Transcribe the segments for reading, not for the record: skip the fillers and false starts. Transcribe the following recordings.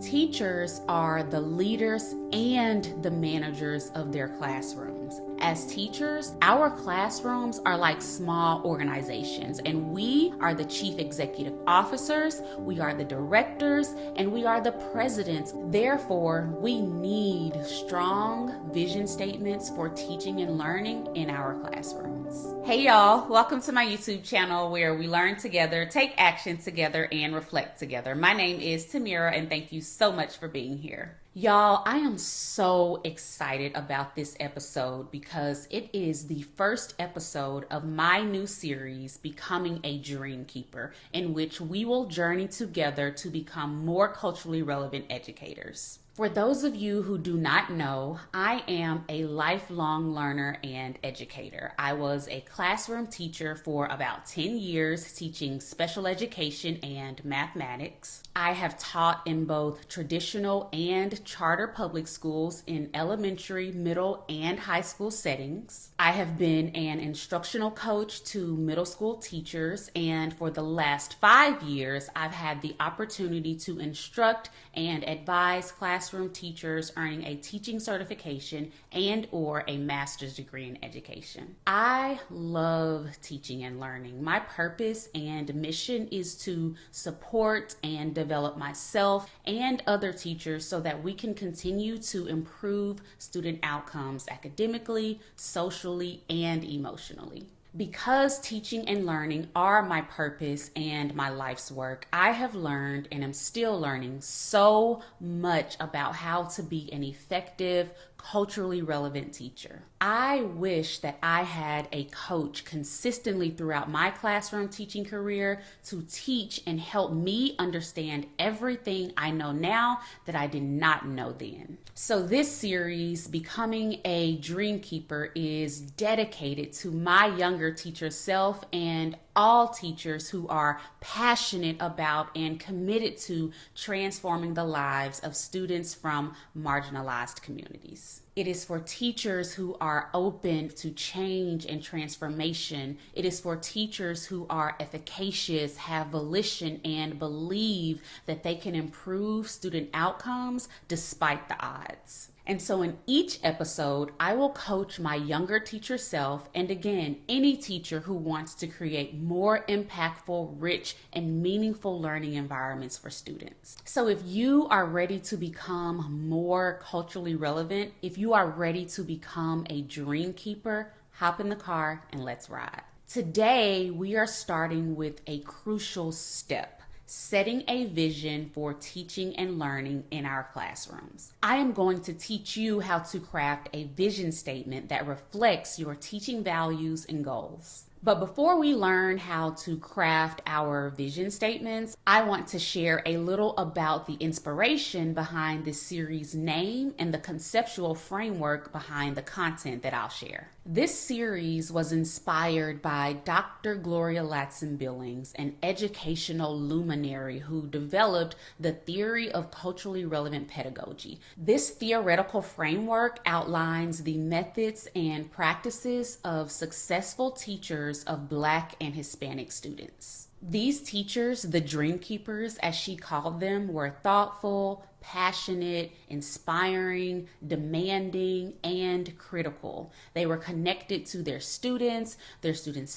Teachers are the leaders and the managers of their classrooms. As teachers, our classrooms are like small organizations, and we are the chief executive officers, we are the directors, and we are the presidents. Therefore, we need strong vision statements for teaching and learning in our classrooms. Hey y'all, welcome to my YouTube channel where we learn together, take action together, and reflect together. My name is Tamera, and thank you so much for being here. Y'all, I am so excited about this episode because it is the first episode of my new series, Becoming a Dreamkeeper, in which we will journey together to become more culturally relevant educators. For those of you who do not know, I am a lifelong learner and educator. I was a classroom teacher for about 10 years, teaching special education and mathematics. I have taught in both traditional and charter public schools in elementary, middle, and high school settings. I have been an instructional coach to middle school teachers, and for the last 5 years, I've had the opportunity to instruct and advise classroom teachers earning a teaching certification and or a master's degree in education. I love teaching and learning. My purpose and mission is to support and develop myself and other teachers so that we can continue to improve student outcomes academically, socially, and emotionally. Because teaching and learning are my purpose and my life's work, I have learned and am still learning so much about how to be an effective, culturally relevant teacher. I wish that I had a coach consistently throughout my classroom teaching career to teach and help me understand everything I know now that I did not know then. So this series, Becoming a Dreamkeeper, is dedicated to my younger teacher self and all teachers who are passionate about and committed to transforming the lives of students from marginalized communities. It is for teachers who are open to change and transformation. It is for teachers who are efficacious, have volition, and believe that they can improve student outcomes despite the odds. And so in each episode, I will coach my younger teacher self, and again, any teacher who wants to create more impactful, rich, and meaningful learning environments for students. So if you are ready to become more culturally relevant, if you are ready to become a dream keeper, hop in the car and let's ride. Today, we are starting with a crucial step: setting a vision for teaching and learning in our classrooms. I am going to teach you how to craft a vision statement that reflects your teaching values and goals. But before we learn how to craft our vision statements, I want to share a little about the inspiration behind this series' name and the conceptual framework behind the content that I'll share. This series was inspired by Dr. Gloria Ladson-Billings, an educational luminary who developed the theory of culturally relevant pedagogy. This theoretical framework outlines the methods and practices of successful teachers of Black and Hispanic students. These teachers, the Dreamkeepers as she called them, were thoughtful, passionate, inspiring, demanding, and critical. They were connected to their students'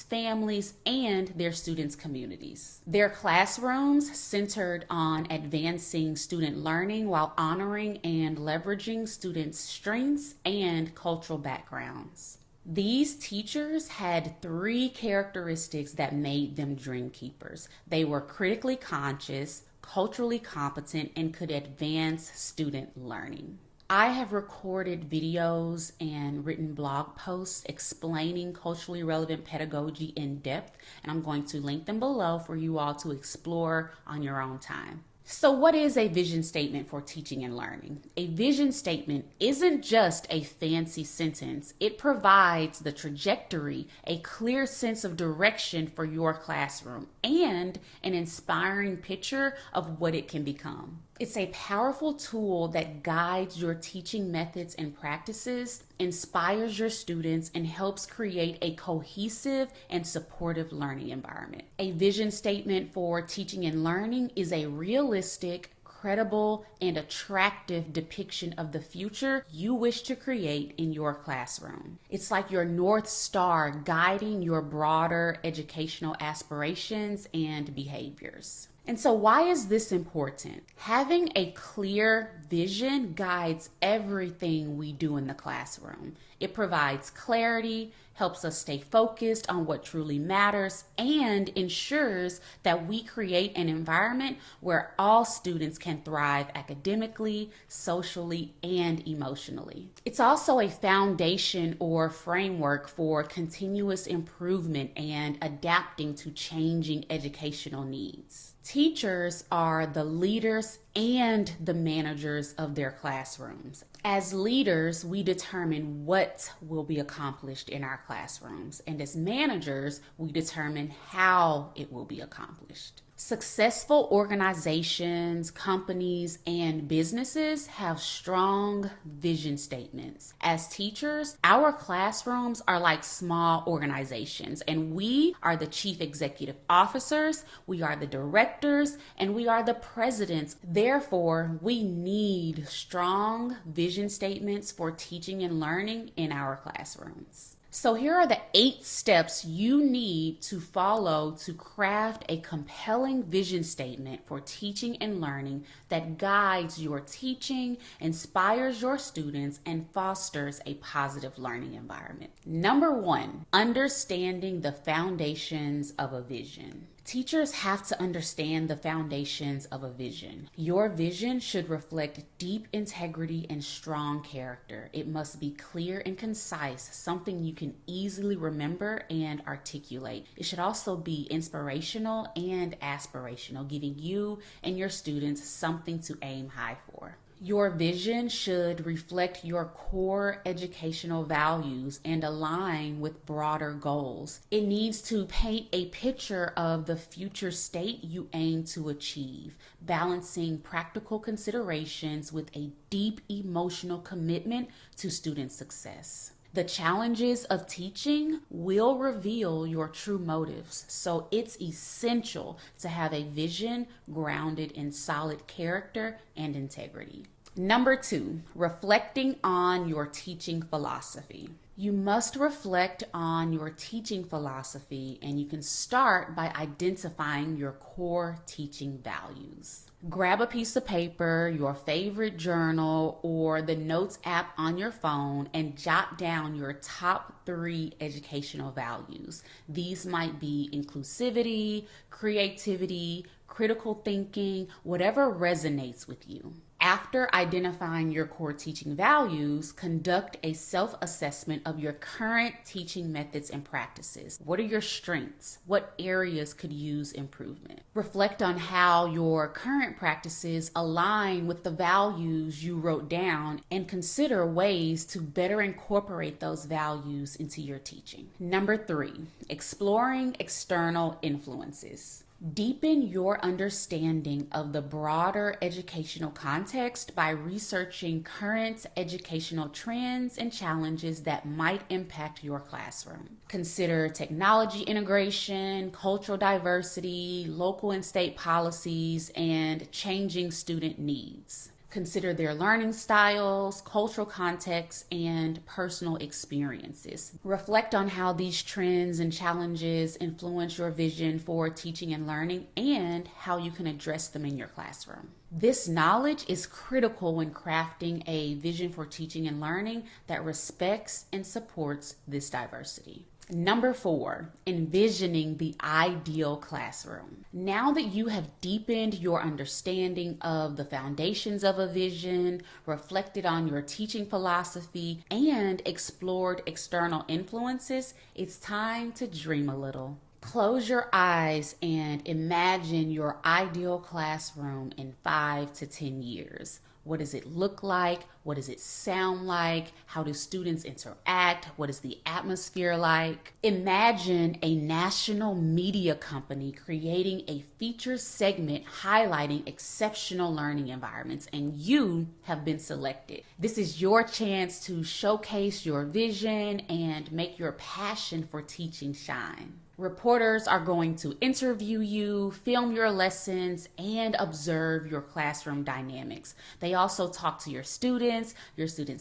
families, and their students' communities. Their classrooms centered on advancing student learning while honoring and leveraging students' strengths and cultural backgrounds. These teachers had 3 characteristics that made them dream keepers. They were critically conscious, culturally competent, and could advance student learning. I have recorded videos and written blog posts explaining culturally relevant pedagogy in depth, and I'm going to link them below for you all to explore on your own time. So what is a vision statement for teaching and learning? A vision statement isn't just a fancy sentence. It provides the trajectory, a clear sense of direction for your classroom, and an inspiring picture of what it can become. It's a powerful tool that guides your teaching methods and practices, inspires your students, and helps create a cohesive and supportive learning environment. A vision statement for teaching and learning is a realistic, credible and attractive depiction of the future you wish to create in your classroom. It's like your North Star guiding your broader educational aspirations and behaviors. And so why is this important? Having a clear vision guides everything we do in the classroom. It provides clarity, helps us stay focused on what truly matters, and ensures that we create an environment where all students can thrive academically, socially, and emotionally. It's also a foundation or framework for continuous improvement and adapting to changing educational needs. Teachers are the leaders and the managers of their classrooms. As leaders, we determine what will be accomplished in our classrooms, and as managers, we determine how it will be accomplished. Successful organizations, companies, and businesses have strong vision statements. As teachers, our classrooms are like small organizations, and we are the chief executive officers, we are the directors, and we are the presidents. Therefore, we need strong vision statements for teaching and learning in our classrooms. So here are the 8 steps you need to follow to craft a compelling vision statement for teaching and learning that guides your teaching, inspires your students, and fosters a positive learning environment. Number 1, understanding the foundations of a vision. Teachers have to understand the foundations of a vision. Your vision should reflect deep integrity and strong character. It must be clear and concise, something you can easily remember and articulate. It should also be inspirational and aspirational, giving you and your students something to aim high for. Your vision should reflect your core educational values and align with broader goals. It needs to paint a picture of the future state you aim to achieve, balancing practical considerations with a deep emotional commitment to student success. The challenges of teaching will reveal your true motives, so it's essential to have a vision grounded in solid character and integrity. Number 2, reflecting on your teaching philosophy. You must reflect on your teaching philosophy, and you can start by identifying your core teaching values. Grab a piece of paper, your favorite journal, or the notes app on your phone and jot down your top 3 educational values. These might be inclusivity, creativity, critical thinking, whatever resonates with you. After identifying your core teaching values, conduct a self-assessment of your current teaching methods and practices. What are your strengths? What areas could use improvement? Reflect on how your current practices align with the values you wrote down and consider ways to better incorporate those values into your teaching. Number 3, exploring external influences. Deepen your understanding of the broader educational context by researching current educational trends and challenges that might impact your classroom. Consider technology integration, cultural diversity, local and state policies, and changing student needs. Consider their learning styles, cultural contexts, and personal experiences. Reflect on how these trends and challenges influence your vision for teaching and learning and how you can address them in your classroom. This knowledge is critical when crafting a vision for teaching and learning that respects and supports this diversity. Number 4, envisioning the ideal classroom. Now that you have deepened your understanding of the foundations of a vision, reflected on your teaching philosophy, and explored external influences, it's time to dream a little. Close your eyes and imagine your ideal classroom in 5 to 10 years. What does it look like? What does it sound like? How do students interact? What is the atmosphere like? Imagine a national media company creating a feature segment highlighting exceptional learning environments, and you have been selected. This is your chance to showcase your vision and make your passion for teaching shine. Reporters are going to interview you, film your lessons, and observe your classroom dynamics. They also talk to your students'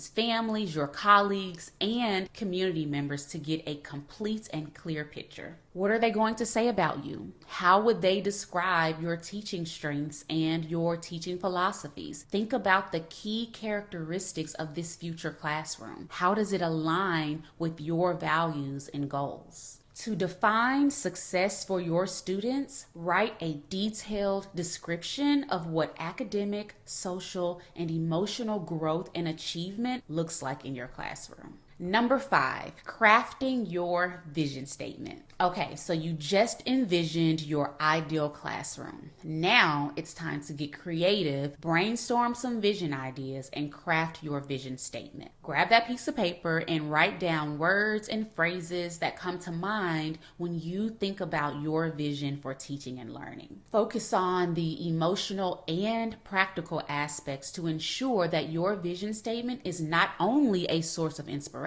families, your colleagues, and community members to get a complete and clear picture. What are they going to say about you? How would they describe your teaching strengths and your teaching philosophies? Think about the key characteristics of this future classroom. How does it align with your values and goals? To define success for your students, write a detailed description of what academic, social, and emotional growth and achievement looks like in your classroom. Number 5, crafting your vision statement. Okay, so you just envisioned your ideal classroom. Now it's time to get creative, brainstorm some vision ideas, and craft your vision statement. Grab that piece of paper and write down words and phrases that come to mind when you think about your vision for teaching and learning. Focus on the emotional and practical aspects to ensure that your vision statement is not only a source of inspiration,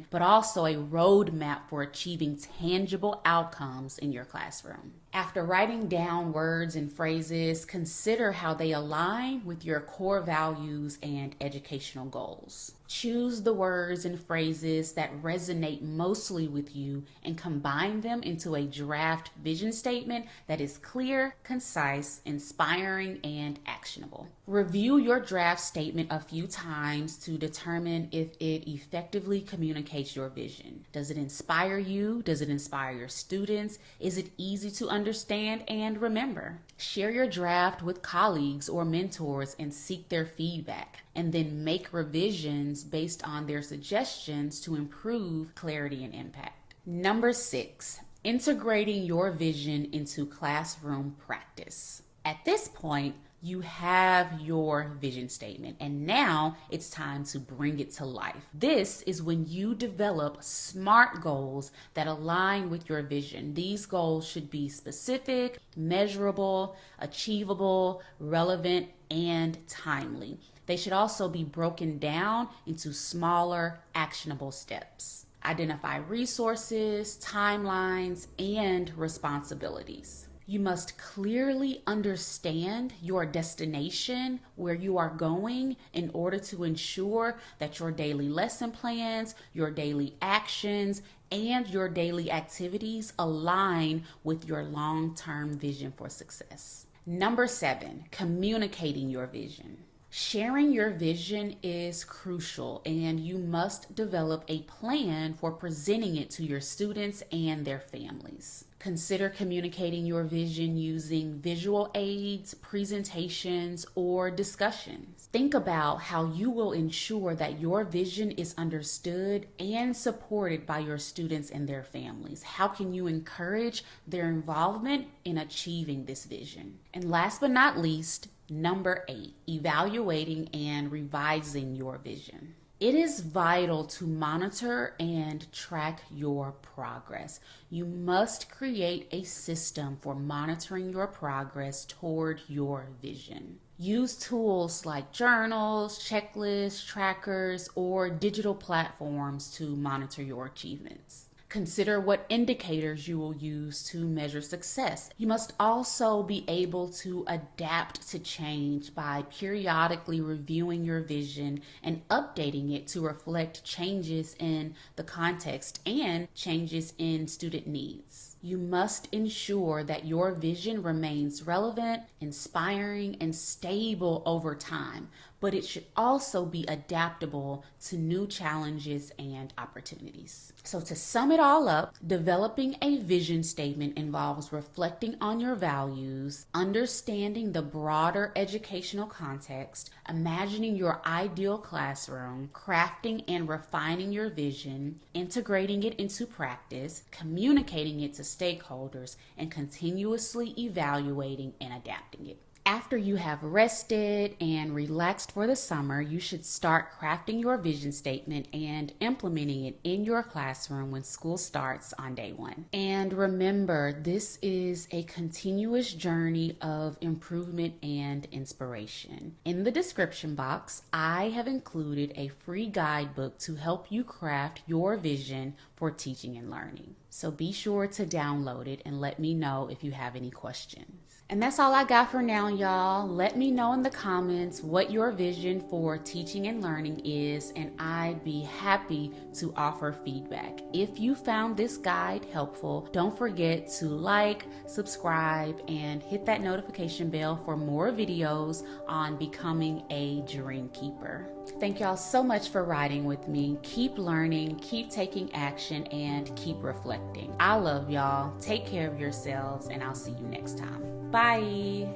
but also a roadmap for achieving tangible outcomes in your classroom. After writing down words and phrases, consider how they align with your core values and educational goals. Choose the words and phrases that resonate mostly with you and combine them into a draft vision statement that is clear, concise, inspiring, and actionable. Review your draft statement a few times to determine if it effectively communicates your vision. Does it inspire you? Does it inspire your students? Is it easy to understand and remember? Share your draft with colleagues or mentors and seek their feedback, and then make revisions based on their suggestions to improve clarity and impact. Number 6, integrating your vision into classroom practice. At this point, you have your vision statement, and now it's time to bring it to life. This is when you develop SMART goals that align with your vision. These goals should be specific, measurable, achievable, relevant, and timely. They should also be broken down into smaller, actionable steps. Identify resources, timelines, and responsibilities. You must clearly understand your destination, where you are going, in order to ensure that your daily lesson plans, your daily actions, and your daily activities align with your long-term vision for success. Number 7, communicating your vision. Sharing your vision is crucial, and you must develop a plan for presenting it to your students and their families. Consider communicating your vision using visual aids, presentations, or discussions. Think about how you will ensure that your vision is understood and supported by your students and their families. How can you encourage their involvement in achieving this vision? And last but not least, number 8, evaluating and revising your vision. It is vital to monitor and track your progress. You must create a system for monitoring your progress toward your vision. Use tools like journals, checklists, trackers, or digital platforms to monitor your achievements. Consider what indicators you will use to measure success. You must also be able to adapt to change by periodically reviewing your vision and updating it to reflect changes in the context and changes in student needs. You must ensure that your vision remains relevant, inspiring, and stable over time, but it should also be adaptable to new challenges and opportunities. So to sum it all up, developing a vision statement involves reflecting on your values, understanding the broader educational context, imagining your ideal classroom, crafting and refining your vision, integrating it into practice, communicating it to stakeholders, and continuously evaluating and adapting it. After you have rested and relaxed for the summer, you should start crafting your vision statement and implementing it in your classroom when school starts on day one. And remember, this is a continuous journey of improvement and inspiration. In the description box, I have included a free guidebook to help you craft your vision for teaching and learning. So be sure to download it and let me know if you have any questions. And that's all I got for now, y'all. Let me know in the comments what your vision for teaching and learning is, and I'd be happy to offer feedback. If you found this guide helpful, don't forget to like, subscribe, and hit that notification bell for more videos on becoming a Dreamkeeper. Thank y'all so much for riding with me. Keep learning, keep taking action, and keep reflecting. I love y'all. Take care of yourselves, and I'll see you next time. Bye.